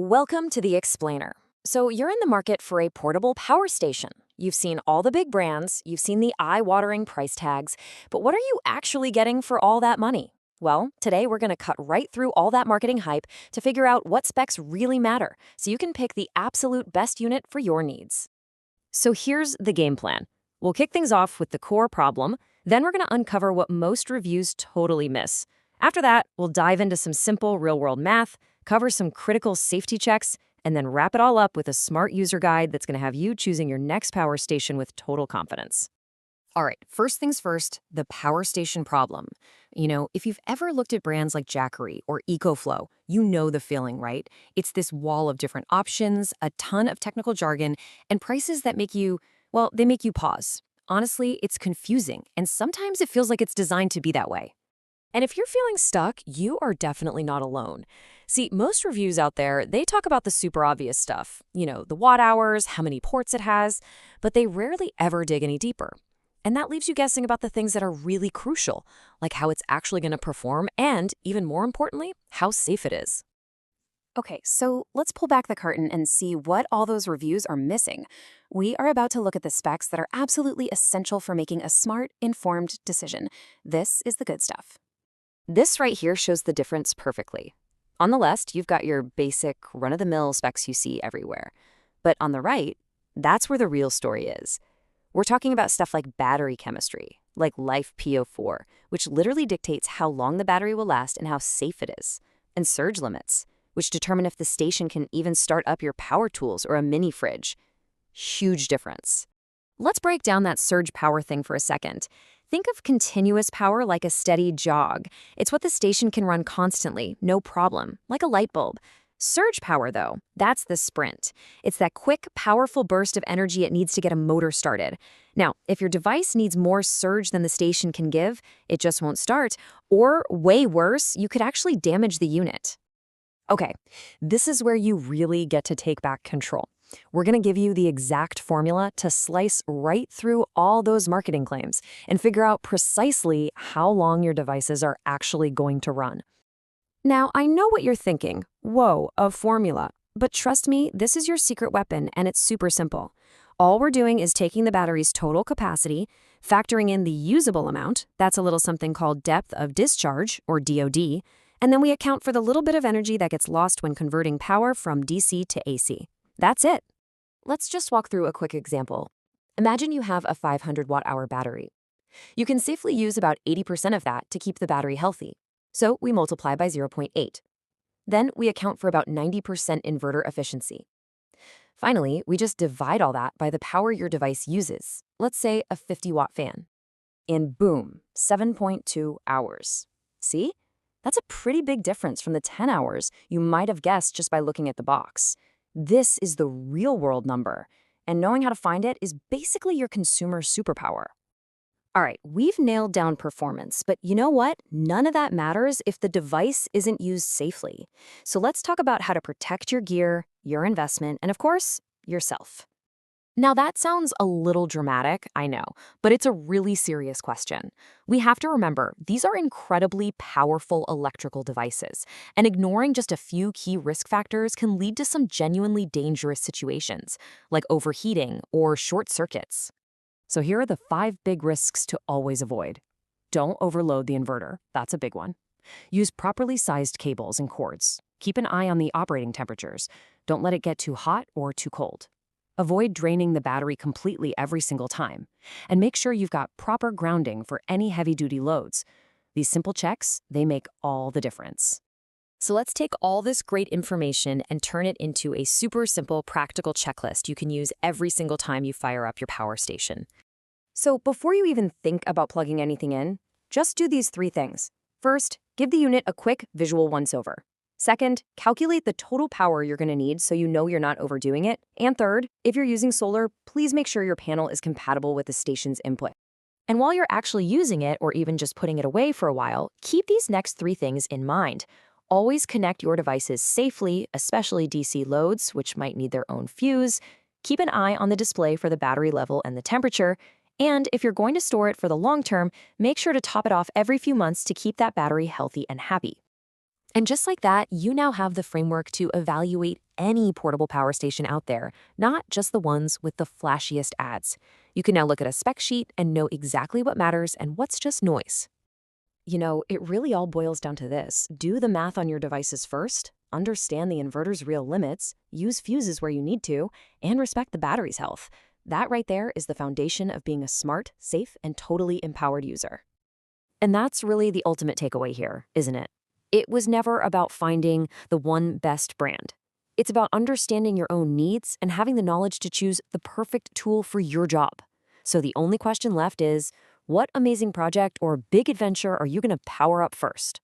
Welcome to the Explainer. So, you're in the market for a portable power station. You've seen all the big brands, you've seen the eye watering price tags, but what are you actually getting for all that money? Well, today we're going to cut right through all that marketing hype to figure out what specs really matter so you can pick the absolute best unit for your needs. So, here's the game plan. We'll kick things off with the core problem, then we're going to uncover what most reviews totally miss. After that, we'll dive into some simple real world math, cover some critical safety checks, and then wrap it all up with a smart user guide that's going to have you choosing your next power station with total confidence. All right, first things first, the power station problem. If you've ever looked at brands like Jackery or EcoFlow, you know the feeling, right? It's this wall of different options, a ton of technical jargon, and prices that they make you pause. Honestly, it's confusing, and sometimes it feels like it's designed to be that way. And if you're feeling stuck, you are definitely not alone. See, most reviews out there, they talk about the super obvious stuff, the watt hours, how many ports it has, but they rarely ever dig any deeper. And that leaves you guessing about the things that are really crucial, like how it's actually going to perform and, even more importantly, how safe it is. Okay, so let's pull back the curtain and see what all those reviews are missing. We are about to look at the specs that are absolutely essential for making a smart, informed decision. This is the good stuff. This right here shows the difference perfectly. On the left, you've got your basic run-of-the-mill specs you see everywhere. But on the right, that's where the real story is. We're talking about stuff like battery chemistry, like Life PO4, which literally dictates how long the battery will last and how safe it is, and surge limits, which determine if the station can even start up your power tools or a mini fridge. Huge difference. Let's break down that surge power thing for a second. Think of continuous power like a steady jog. It's what the station can run constantly, no problem, like a light bulb. Surge power, though, that's the sprint. It's that quick, powerful burst of energy it needs to get a motor started. Now, if your device needs more surge than the station can give, it just won't start. Or, way worse, you could actually damage the unit. Okay, this is where you really get to take back control. We're going to give you the exact formula to slice right through all those marketing claims and figure out precisely how long your devices are actually going to run. Now, I know what you're thinking. Whoa, a formula. But trust me, this is your secret weapon, and it's super simple. All we're doing is taking the battery's total capacity, factoring in the usable amount, that's a little something called depth of discharge, or DOD, and then we account for the little bit of energy that gets lost when converting power from DC to AC. That's it. Let's just walk through a quick example. Imagine you have a 500 watt-hour battery. You can safely use about 80% of that to keep the battery healthy. So we multiply by 0.8. Then we account for about 90% inverter efficiency. Finally, we just divide all that by the power your device uses, let's say a 50-watt fan. And boom, 7.2 hours. See? That's a pretty big difference from the 10 hours you might have guessed just by looking at the box. This is the real-world number, and knowing how to find it is basically your consumer superpower. All right, we've nailed down performance, but you know what? None of that matters if the device isn't used safely. So let's talk about how to protect your gear, your investment, and of course, yourself. Now that sounds a little dramatic, I know, but it's a really serious question. We have to remember, these are incredibly powerful electrical devices, and ignoring just a few key risk factors can lead to some genuinely dangerous situations, like overheating or short circuits. So here are the 5 big risks to always avoid. Don't overload the inverter, that's a big one. Use properly sized cables and cords. Keep an eye on the operating temperatures. Don't let it get too hot or too cold. Avoid draining the battery completely every single time. And make sure you've got proper grounding for any heavy-duty loads. These simple checks, they make all the difference. So let's take all this great information and turn it into a super simple, practical checklist you can use every single time you fire up your power station. So before you even think about plugging anything in, just do these 3 things. First, give the unit a quick visual once-over. Second, calculate the total power you're going to need so you know you're not overdoing it. And third, if you're using solar, please make sure your panel is compatible with the station's input. And while you're actually using it or even just putting it away for a while, keep these next 3 things in mind. Always connect your devices safely, especially DC loads, which might need their own fuse. Keep an eye on the display for the battery level and the temperature. And if you're going to store it for the long term, make sure to top it off every few months to keep that battery healthy and happy. And just like that, you now have the framework to evaluate any portable power station out there, not just the ones with the flashiest ads. You can now look at a spec sheet and know exactly what matters and what's just noise. It really all boils down to this. Do the math on your devices first, understand the inverter's real limits, use fuses where you need to, and respect the battery's health. That right there is the foundation of being a smart, safe, and totally empowered user. And that's really the ultimate takeaway here, isn't it? It was never about finding the one best brand. It's about understanding your own needs and having the knowledge to choose the perfect tool for your job. So the only question left is, what amazing project or big adventure are you going to power up first?